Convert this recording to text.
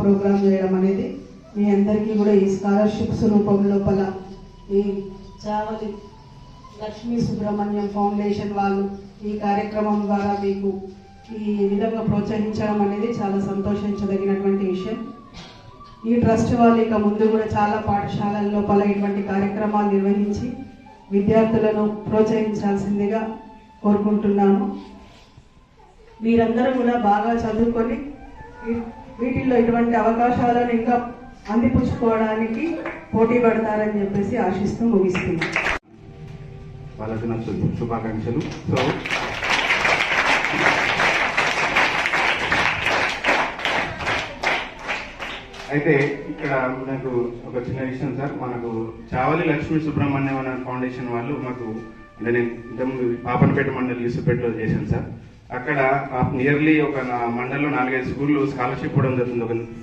Programme చేయడం అనేది మీ అందరికీ కూడా ఈ స్కాలర్షిప్స్ రూపం లోపల ఈ చావలి లక్ష్మీ సుబ్రహ్మణ్యం ఫౌండేషన్ వాళ్ళు ఈ కార్యక్రమం ద్వారా మీకు ఈ విధంగా ప్రోత్సహించడం అనేది చాలా సంతోషించదగినటువంటి విషయం. ఈ ట్రస్ట్ వాళ్ళు ఇక ముందు కూడా చాలా పాఠశాలల లోపల ఇటువంటి కార్యక్రమాలు నిర్వహించి విద్యార్థులను ప్రోత్సహించాల్సిందిగా కోరుకుంటున్నాను. మీరందరూ కూడా బాగా చదువుకొని వీటిల్లో ఇటువంటి అవకాశాలను ఇంకా అందిపుచ్చుకోవడానికి పోటీ పడతారని చెప్పేసి ఆశిస్తూ ముగిస్తున్నాను. వాళ్ళకి నా శుభాకాంక్షలు. సో అయితే ఇక్కడ నాకు ఒక చిన్న విషయం సార్, మనకు చావలి లక్ష్మీ సుబ్రహ్మణ్యం అనే ఫౌండేషన్ వాళ్ళు మాకు అంటే నేను ఇంతకుముందు పాపనపేట మండలి యూసుపేటలో చేశాను సార్. అక్కడ నియర్లీ ఒక మండలంలో 4-5 స్కూళ్ళు స్కాలర్షిప్ ఇవ్వడం జరుగుతుంది. ఒక